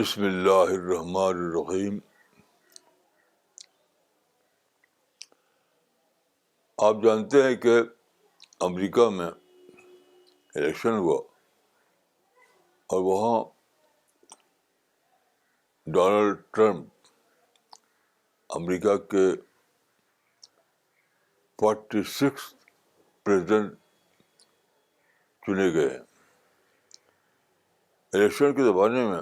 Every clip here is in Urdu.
بسم اللہ الرحمن الرحیم. آپ جانتے ہیں کہ امریکہ میں الیکشن ہوا اور وہاں ڈونلڈ ٹرمپ امریکہ کے 46 پریزیڈنٹ چنے گئے ہیں. الیکشن کے زمانے میں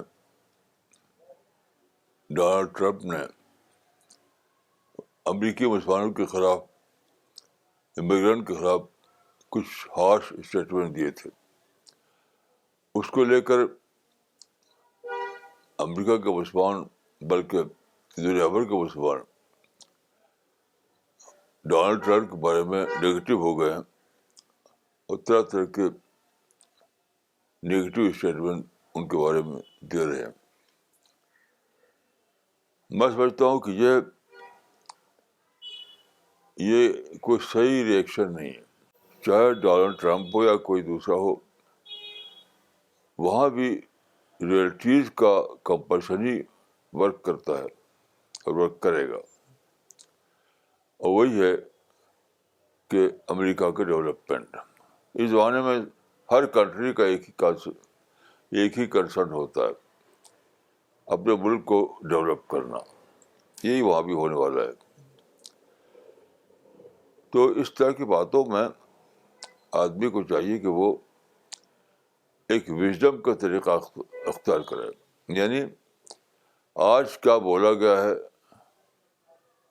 ڈونلڈ ٹرمپ نے امریکی مسلمانوں کے خلاف، امیگرینٹ کے خلاف کچھ ہارش اسٹیٹمنٹ دیے تھے. اس کو لے کر امریکہ کے مسلمان، بلکہ دنیا بھر کے مسلمان ڈونلڈ ٹرمپ کے بارے میں نگیٹو ہو گئے ہیں اور طرح طرح کے نگیٹو اسٹیٹمنٹ ان کے بارے میں دے رہے ہیں. میں سمجھتا ہوں کہ یہ کوئی صحیح ریئیکشن نہیں ہے. چاہے ڈونلڈ ٹرمپ ہو یا کوئی دوسرا ہو، وہاں بھی ریئلٹیز کا کمپلشنی ورک کرتا ہے اور ورک کرے گا. اور وہی ہے کہ امریکہ کے ڈیولپمنٹ. اس زمانے میں ہر کنٹری کا ایک ہی کنسرن ہوتا ہے، اپنے ملک کو ڈیولپ کرنا. یہی وہاں بھی ہونے والا ہے. تو اس طرح کی باتوں میں آدمی کو چاہیے کہ وہ ایک وژڈم کا طریقہ اختیار کرے. یعنی آج کیا بولا گیا ہے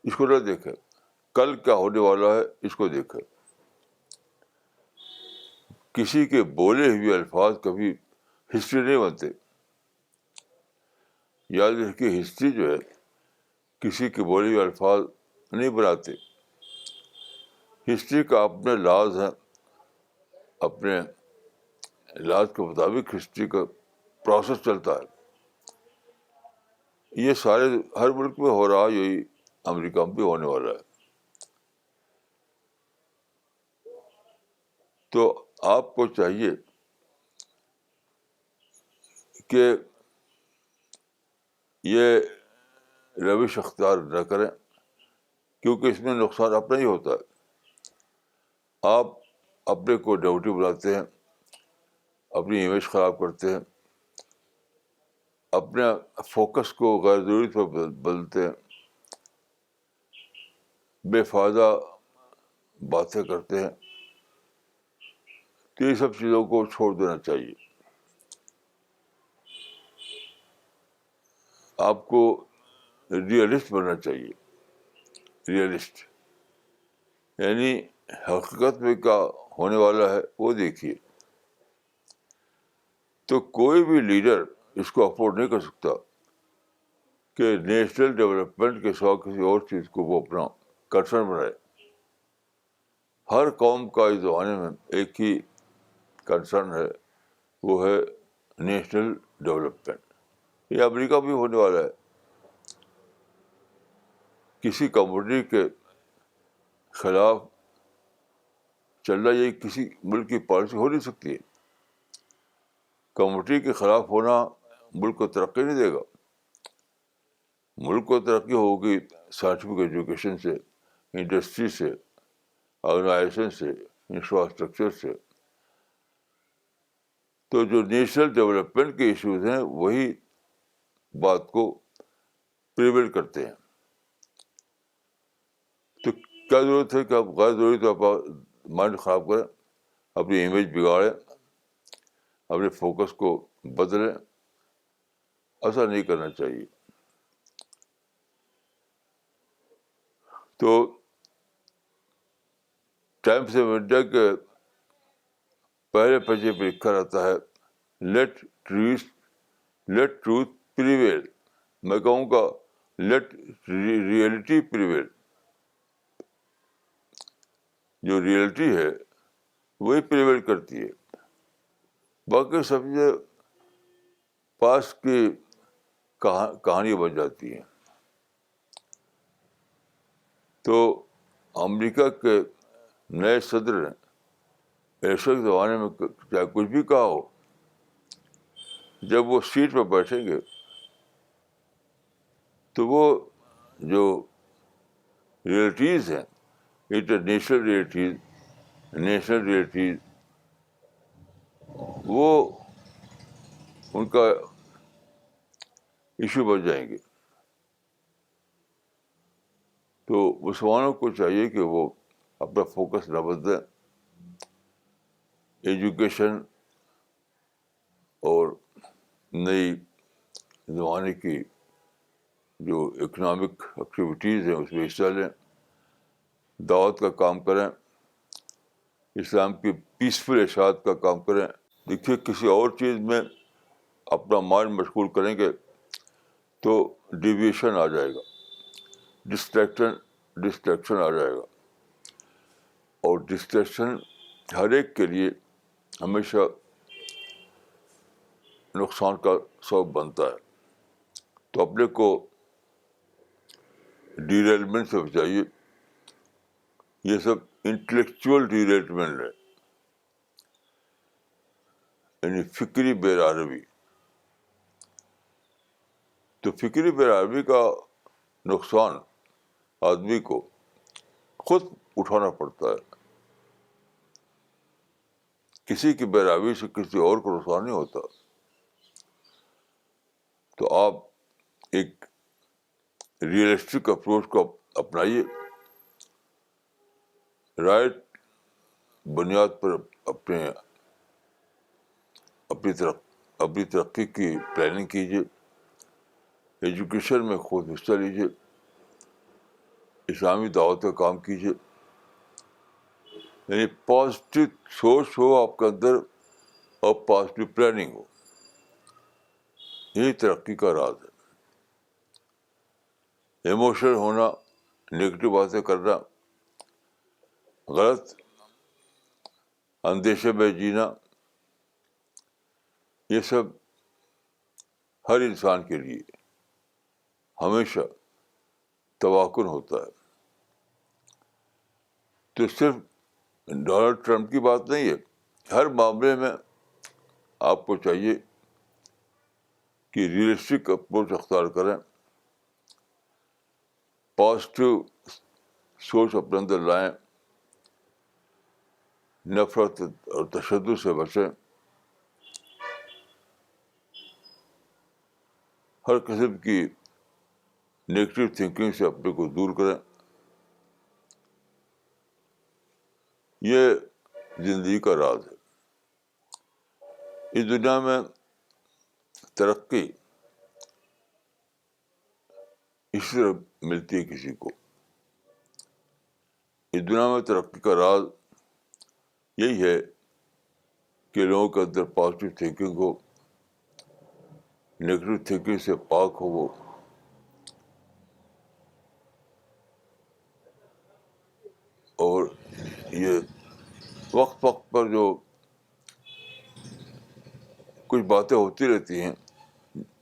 اس کو نہ دیکھے، کل کیا ہونے والا ہے اس کو دیکھے. کسی کے بولے ہوئے الفاظ کبھی ہسٹری نہیں بنتے. یاد رکھیے، ہسٹری جو ہے کسی کے بولے ہوئے الفاظ نہیں بناتے. ہسٹری کا اپنے لاز ہیں، اپنے لاز کے مطابق ہسٹری کا پروسیس چلتا ہے. یہ سارے ہر ملک میں ہو رہا ہے، یہی امریکہ میں بھی ہونے والا ہے. تو آپ کو چاہیے کہ یہ روش اختیار نہ کریں، کیونکہ اس میں نقصان اپنا ہی ہوتا ہے. آپ اپنے کو ڈیوٹی بناتے ہیں، اپنی امیج خراب کرتے ہیں، اپنے فوکس کو غیر ضروری پر بدلتے ہیں، بے فائدہ باتیں کرتے ہیں. تو یہ سب چیزوں کو چھوڑ دینا چاہیے. آپ کو ریئلسٹ بننا چاہیے. ریئلسٹ یعنی حقیقت میں کیا ہونے والا ہے وہ دیکھیے. تو کوئی بھی لیڈر اس کو افورڈ نہیں کر سکتا کہ نیشنل ڈیولپمنٹ کے سوا کسی اور چیز کو وہ اپنا کنسرن بنائے. ہر قوم کا اس زمانے میں ایک ہی کنسرن ہے، وہ ہے نیشنل ڈیولپمنٹ. یہ امریکہ بھی ہونے والا ہے. کسی کمیونٹی کے خلاف چلنا یہ کسی ملک کی پالیسی ہو نہیں سکتی ہے. کمیونٹی کے خلاف ہونا ملک کو ترقی نہیں دے گا. ملک کو ترقی ہوگی سائنٹیفک ایجوکیشن سے، انڈسٹری سے، آرگنائزیشن سے، انفراسٹرکچر سے. تو جو نیشنل ڈیولپمنٹ کے ایشوز ہیں وہی بات کو پریویل کرتے ہیں. تو کیا ضرورت ہے کہ آپ غیر ضروری طور پر مائنڈ خراب کریں، اپنی امیج بگاڑیں، اپنے فوکس کو بدلیں؟ ایسا نہیں کرنا چاہیے. تو ٹائمس آف انڈیا کے پہلے پیجے پہ لکھا رہتا ہے لیٹ ٹروتھ پریویل. میں کہوں گا لیٹ ریئلٹی پریویل. جو ریئلٹی ہے وہی پریویل کرتی ہے، باقی سب یہ پاس کی کہانی بن جاتی ہیں. تو امریکہ کے نئے صدر نے الیکشن کے زمانے میں چاہے کچھ بھی کہا ہو، جب وہ سیٹ پہ بیٹھیں گے تو وہ جو ریئلٹیز ہیں، انٹرنیشنل ریئلٹیز، نیشنل ریئلٹیز، وہ ان کا ایشو بن جائیں گے. تو مسلمانوں کو چاہیے کہ وہ اپنا فوکس نہ بدلیں. ایجوکیشن اور نئی زمانے کی جو اکنامک ایکٹیویٹیز ہیں اس میں حصہ لیں، دعوت کا کام کریں، اسلام کی پیسفل اشاعت کا کام کریں. دیکھیے کسی اور چیز میں اپنا مائنڈ مشغول کریں گے تو ڈیویشن آ جائے گا، ڈسٹریکشن آ جائے گا. اور ڈسٹریکشن ہر ایک کے لیے ہمیشہ نقصان کا سبب بنتا ہے. تو اپنے کو ڈیریلمنٹ سے بچائیے. یہ سب انٹلیکچوئل ڈیریلمنٹ ہے، یعنی فکری بے-راروی. تو فکری بے-راروی کا نقصان آدمی کو خود اٹھانا پڑتا ہے. کسی کی بے-راروی سے کسی اور کو نقصان نہیں ہوتا. تو آپ ایک ریئلسٹک اپروچ کو اپنائیے، رائٹ بنیاد پر اپنی ترقی کی پلاننگ کیجیے. ایجوکیشن میں خود حصہ لیجیے، اسلامی دعوت کا کام کیجیے. یعنی پازیٹیو سوچ ہو آپ کے اندر اور پازیٹیو پلاننگ ہو. یہی ترقی کا راز ہے. ایموشنل ہونا، نگیٹو باتیں کرنا، غلط اندیشے میں جینا، یہ سب ہر انسان کے لیے ہمیشہ تباہ کن ہوتا ہے. تو صرف ڈونلڈ ٹرمپ کی بات نہیں ہے، ہر معاملے میں آپ کو چاہیے کہ ریئلسٹک اپروچ اختیار کریں، پازیٹیو سوچ اپنے اندر لائیں، نفرت اور تشدد سے بچیں، ہر قسم کی نیگیٹو تھنکنگ سے اپنے کو دور کریں. یہ زندگی کا راز ہے. اس دنیا میں ترقی اس طرح ملتی ہے کسی کو. اس دنیا میں ترقی کا راز یہی ہے کہ لوگوں کے اندر پازیٹیو تھنکنگ ہو، نیگیٹو تھنکنگ سے پاک ہو وہ. اور یہ وقت وقت پر جو کچھ باتیں ہوتی رہتی ہیں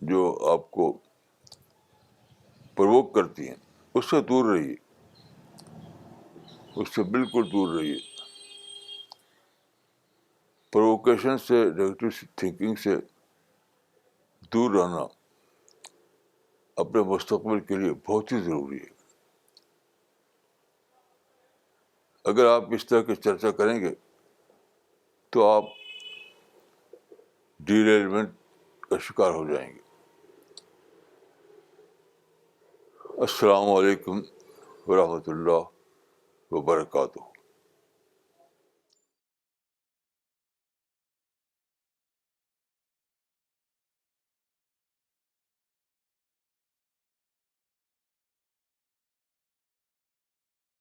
جو آپ کو پرووک کرتی ہیں، اس سے دور رہیے، اس سے بالکل دور رہیے. پرووکیشن سے، نیگیٹو تھنکنگ سے دور رہنا اپنے مستقبل کے لیے بہت ہی ضروری ہے. اگر آپ اس طرح کی چرچا کریں گے تو آپ ڈیریلمنٹ کا شکار ہو جائیں گے. السلام علیکم ورحمۃ اللہ وبرکاتہ.